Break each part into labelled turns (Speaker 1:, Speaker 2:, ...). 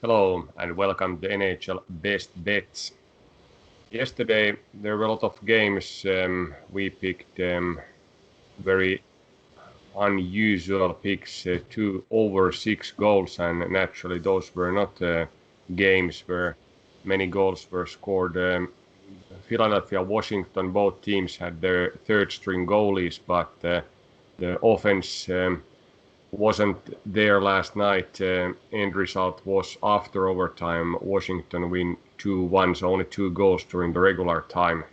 Speaker 1: Hello and welcome to NHL Best Bets. Yesterday there were a lot of games. We picked very unusual picks, 2 over 6 goals, and naturally those were not games where many goals were scored. Philadelphia, Washington, both teams had their third string goalies, but the offense wasn't there last night. End result was after overtime. Washington win 2-1, so only 2 goals during the regular time.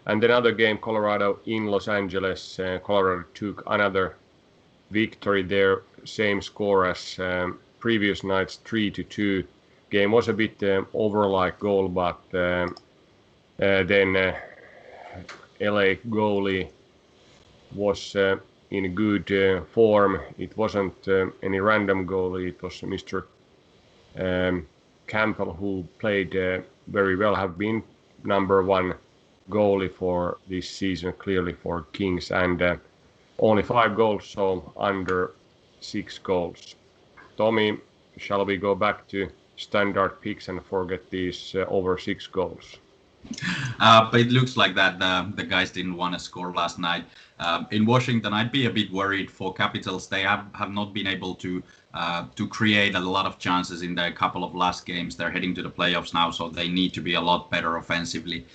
Speaker 1: And another game, Colorado in Los Angeles. Colorado took another victory there, same score as previous night's 3-2. Game was a bit over-like goal, but then LA goalie was in good form. It wasn't any random goalie. It was Mr. Campbell who played very well, have been number one goalie for this season, clearly for Kings, and only 5 goals, so under 6 goals. Tommy, shall we go back to standard picks and forget these over 6 goals?
Speaker 2: But it looks like that the guys didn't want to score last night. In Washington, I'd be a bit worried for Capitals. They have not been able to create a lot of chances in the couple of last games. They're heading to the playoffs now, so they need to be a lot better offensively.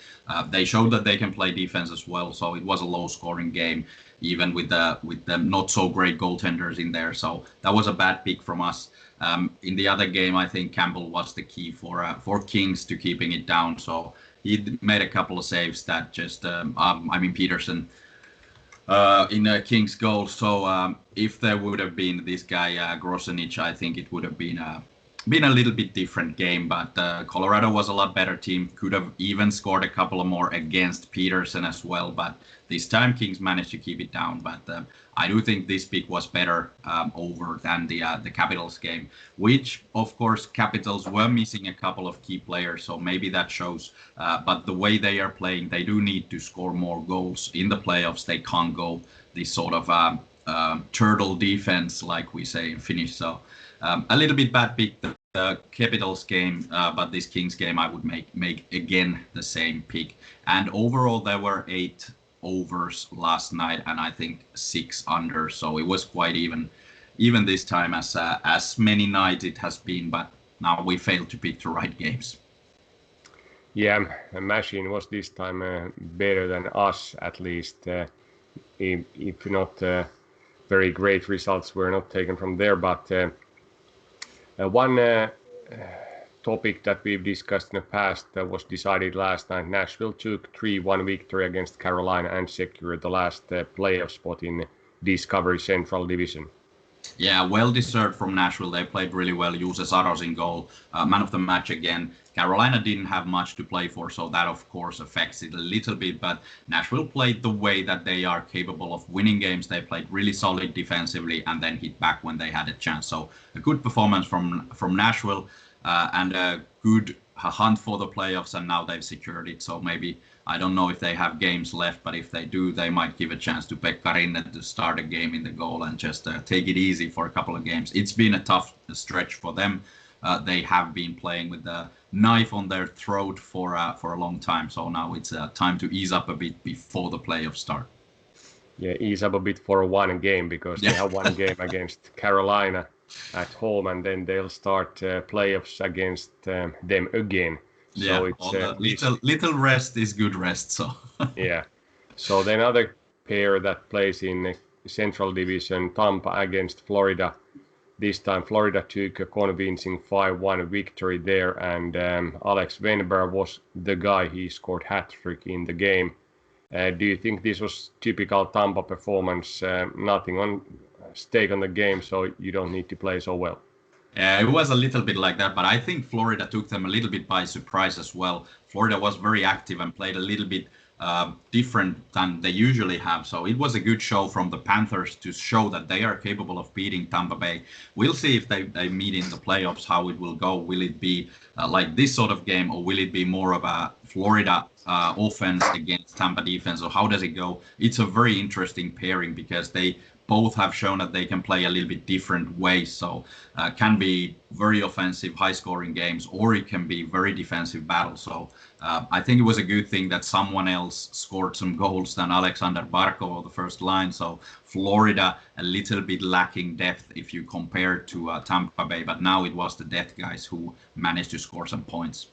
Speaker 2: They showed that they can play defense as well, so it was a low-scoring game, even with the not so great goaltenders in there. So that was a bad pick from us. In the other game, I think Campbell was the key for Kings to keeping it down. So he made a couple of saves that just, Peterson in a King's goal. So if there would have been this guy Grosenic, I think it would have been a little bit different game. But Colorado was a lot better team. Could have even scored a couple of more against Peterson as well. But this time Kings managed to keep it down. But I do think this pick was better over than the Capitals game, which of course Capitals were missing a couple of key players, so maybe that shows. But the way they are playing, they do need to score more goals in the playoffs. They can't go this sort of turtle defense, like we say in Finnish. So a little bit bad pick the Capitals game, but this Kings game I would make again the same pick. And overall there were 8 overs last night, and I think 6 under, so it was quite even this time as many nights it has been, but now we failed to pick the right games.
Speaker 1: Yeah, the machine was this time better than us, at least. If not very great results were not taken from there, but one topic that we've discussed in the past that was decided last night. Nashville took 3-1 victory against Carolina and secured the last playoff spot in Discovery Central Division.
Speaker 2: Yeah, well deserved from Nashville. They played really well. Juuse Saros in goal, man of the match again. Carolina didn't have much to play for, so that of course affects it a little bit. But Nashville played the way that they are capable of winning games. They played really solid defensively and then hit back when they had a chance. So a good performance from Nashville. And a good hunt for the playoffs, and now they've secured it. So maybe, I don't know if they have games left, but if they do, they might give a chance to Pekka Rinne to start a game in the goal and just take it easy for a couple of games. It's been a tough stretch for them. They have been playing with the knife on their throat for a long time. So now it's time to ease up a bit before the playoffs start.
Speaker 1: Yeah, ease up a bit for one game, because they have one game against Carolina at home, and then they'll start playoffs against them again.
Speaker 2: So it's little rest is good rest. So
Speaker 1: yeah. So then other pair that plays in Central Division, Tampa against Florida. This time Florida took a convincing 5-1 victory there, and Alex Wennberg was the guy. He scored hat-trick in the game. Do you think this was typical Tampa performance? Nothing on stake on the game, so you don't need to play so well.
Speaker 2: It was a little bit like that, but I think Florida took them a little bit by surprise as well. Florida was very active and played a little bit different than they usually have. So it was a good show from the Panthers to show that they are capable of beating Tampa Bay. We'll see if they meet in the playoffs, how it will go. Will it be like this sort of game, or will it be more of a Florida offense against Tampa defense, or how does it go? It's a very interesting pairing because they both have shown that they can play a little bit different ways. So can be very offensive, high-scoring games, or it can be very defensive battles. So I think it was a good thing that someone else scored some goals than Alexander Barkov on the first line. So Florida a little bit lacking depth if you compare to Tampa Bay, but now it was the depth guys who managed to score some points.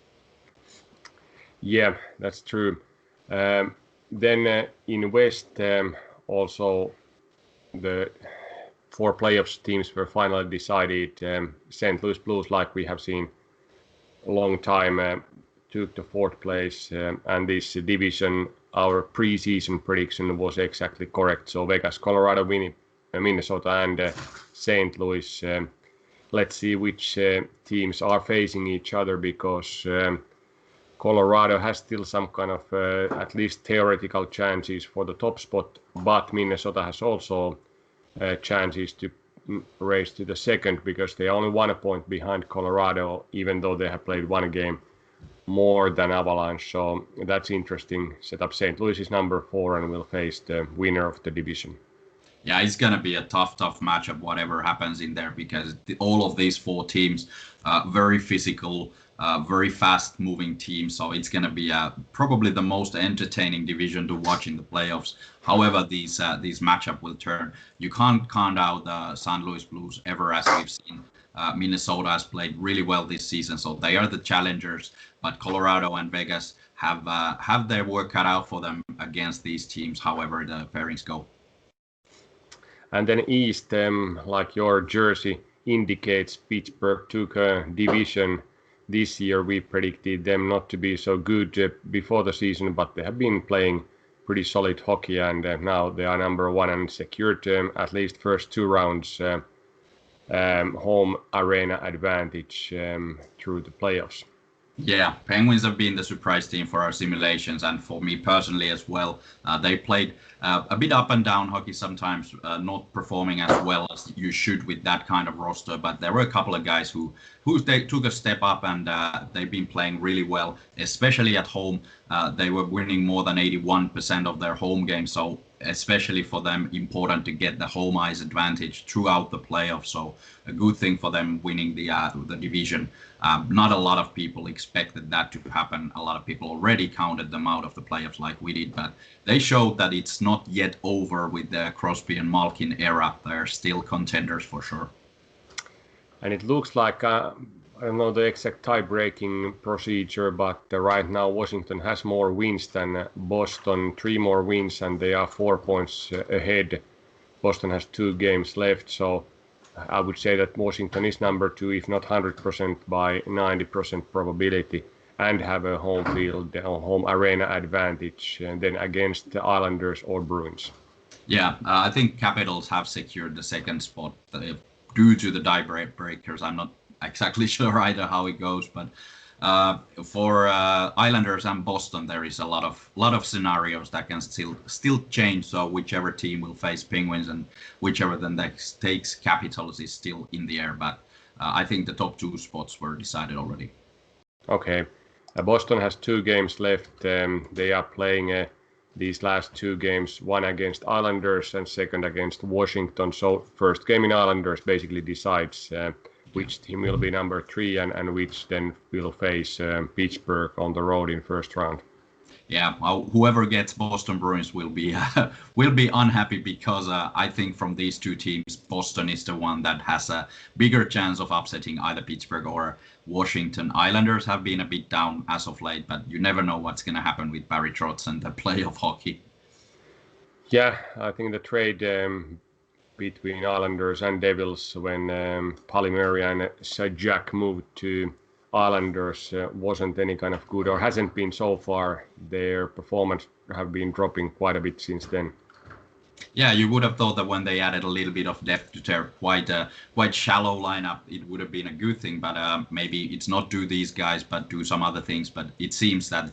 Speaker 1: Yeah, that's true. Then in West, also the 4 playoffs teams were finally decided. St. Louis Blues, like we have seen a long time, took the 4th place, and this division, our preseason prediction was exactly correct. So Vegas, Colorado, Minnesota, and St. Louis. Let's see which teams are facing each other, because Colorado has still some kind of at least theoretical chances for the top spot, but Minnesota has also chances to race to the 2nd, because they are only 1 point behind Colorado, even though they have played 1 game more than Avalanche. So that's interesting setup. St. Louis is number 4 and will face the winner of the division.
Speaker 2: Yeah, it's going to be a tough matchup, whatever happens in there, because all of these 4 teams, very physical, very fast-moving teams. So it's going to be probably the most entertaining division to watch in the playoffs. However, these matchup will turn. You can't count out the St. Louis Blues ever, as we've seen. Minnesota has played really well this season, so they are the challengers. But Colorado and Vegas have their work cut out for them against these teams, however the pairings go.
Speaker 1: And then East, like your jersey indicates, Pittsburgh took a division this year. We predicted them not to be so good before the season, but they have been playing pretty solid hockey, and now they are number 1 and secured at least first 2 rounds home arena advantage through the playoffs.
Speaker 2: Yeah, Penguins have been the surprise team for our simulations, and for me personally as well. They played a bit up and down hockey sometimes, not performing as well as you should with that kind of roster. But there were a couple of guys who they took a step up, and they've been playing really well, especially at home. They were winning more than 81% of their home games, so especially for them, important to get the home ice advantage throughout the playoffs. So a good thing for them winning the division. Not a lot of people expected that to happen. A lot of people already counted them out of the playoffs like we did, but they showed that it's not yet over with the Crosby and Malkin era. They're still contenders for sure.
Speaker 1: And it looks like, I don't know the exact tie-breaking procedure, but right now Washington has more wins than Boston, 3 more wins, and they are 4 points ahead. Boston has 2 games left, so I would say that Washington is number 2, if not 100% by 90% probability, and have a home field, home arena advantage, and then against the Islanders or Bruins.
Speaker 2: Yeah, I think Capitals have secured the 2nd spot due to the tie breakers. I'm not exactly sure either how it goes, but for Islanders and Boston, there is a lot of scenarios that can still change. So whichever team will face Penguins and whichever the next takes Capitals is still in the air. But I think the top 2 spots were decided already.
Speaker 1: Okay, Boston has 2 games left. They are playing these last 2 games, 1 against Islanders and 2nd against Washington. So first game in Islanders basically decides which team will be number 3 and which then will face Pittsburgh on the road in first round.
Speaker 2: Yeah, whoever gets Boston Bruins will be unhappy, because I think from these 2 teams, Boston is the one that has a bigger chance of upsetting either Pittsburgh or Washington. Islanders have been a bit down as of late, but you never know what's going to happen with Barry Trotz and the play of hockey.
Speaker 1: Yeah, I think the trade between Islanders and Devils when Palmieri and Sajak moved to Islanders wasn't any kind of good, or hasn't been so far. Their performance have been dropping quite a bit since then.
Speaker 2: Yeah, you would have thought that when they added a little bit of depth to their quite shallow lineup, it would have been a good thing. But maybe it's not do these guys, but do some other things. But it seems that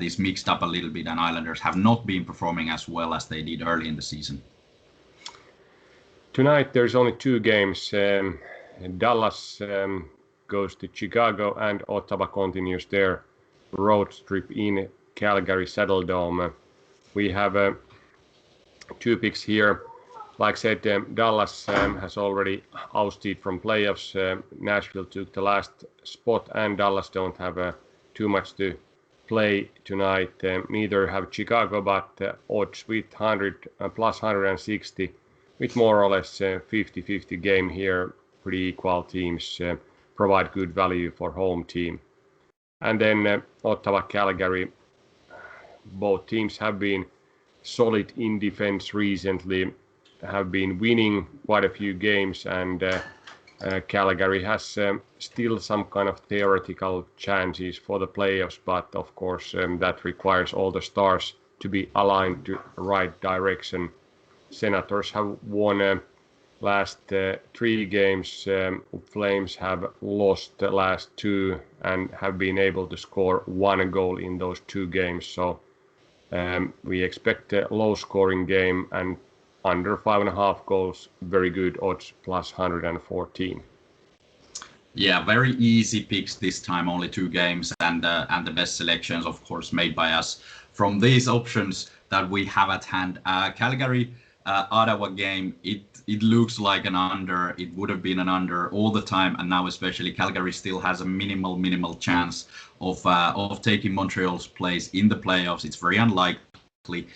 Speaker 2: this mixed up a little bit, and Islanders have not been performing as well as they did early in the season.
Speaker 1: Tonight there's only 2 games. Dallas goes to Chicago, and Ottawa continues their road trip in Calgary Saddledome. We have 2 picks here. Like I said, Dallas has already ousted from playoffs. Nashville took the last spot, and Dallas don't have too much to play tonight. Neither have Chicago, but odds with 100 plus 160, with more or less 50-50 game here. Pretty equal teams provide good value for home team. And then Ottawa, Calgary. Both teams have been solid in defense recently, have been winning quite a few games, and Calgary has still some kind of theoretical chances for the playoffs, but of course that requires all the stars to be aligned to the right direction. Senators have won last 3 games. Flames have lost the last 2 and have been able to score 1 goal in those 2 games. So we expect a low-scoring game and under 5.5 goals. Very good odds, plus 114.
Speaker 2: Yeah, very easy picks this time. Only 2 games, and the best selections, of course, made by us from these options that we have at hand. Calgary Ottawa game. It looks like an under. It would have been an under all the time, and now especially Calgary still has a minimal chance of taking Montreal's place in the playoffs. It's very unlikely,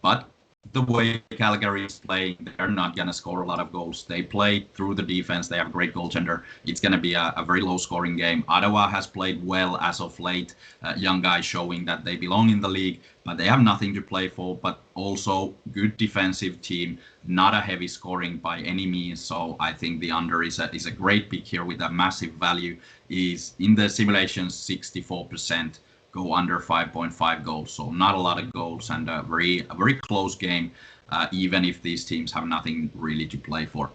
Speaker 2: but the way Calgary is playing, they're not going to score a lot of goals. They play through the defense. They have a great goaltender. It's going to be a very low-scoring game. Ottawa has played well as of late. Young guys showing that they belong in the league, but they have nothing to play for. But also good defensive team, not a heavy scoring by any means. So I think the under is a great pick here with a massive value. Is in the simulations 64%. Go under 5.5 goals, so not a lot of goals, and a very close game, even if these teams have nothing really to play for.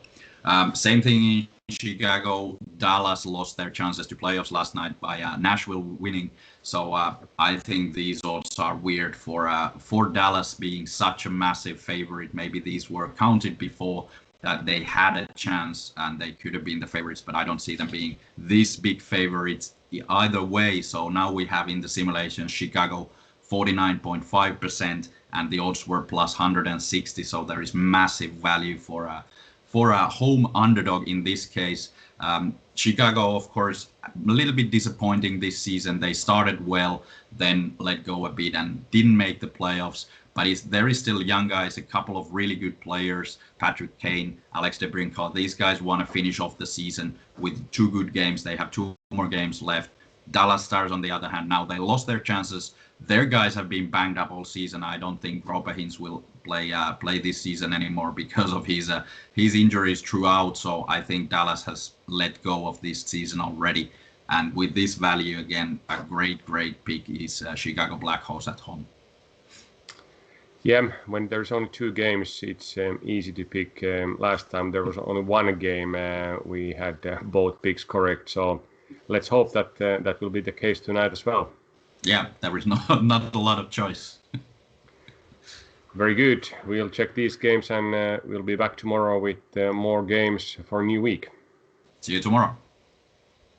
Speaker 2: Same thing in Chicago. Dallas lost their chances to playoffs last night by Nashville winning, so I think these odds are weird for Dallas being such a massive favorite. Maybe these were counted before, that they had a chance and they could have been the favorites, but I don't see them being this big favorites either way. So now we have in the simulation Chicago 49.5%, and the odds were plus 160. So there is massive value for a home underdog in this case. Chicago, of course, a little bit disappointing this season. They started well, then let go a bit and didn't make the playoffs. But there is still young guys, a couple of really good players, Patrick Kane, Alex DeBrincat. These guys want to finish off the season with 2 good games. They have 2 more games left. Dallas Stars, on the other hand, now they lost their chances. Their guys have been banged up all season. I don't think Roope Hintz will play this season anymore because of his injuries throughout. So I think Dallas has let go of this season already. And with this value, again, a great pick is Chicago Blackhawks at home.
Speaker 1: Yeah, when there's only 2 games, it's easy to pick. Last time there was only 1 game. We had both picks correct. So let's hope that that will be the case tonight as well.
Speaker 2: Yeah, there is not a lot of choice.
Speaker 1: Very good. We'll check these games, and we'll be back tomorrow with more games for a new week.
Speaker 2: See you tomorrow.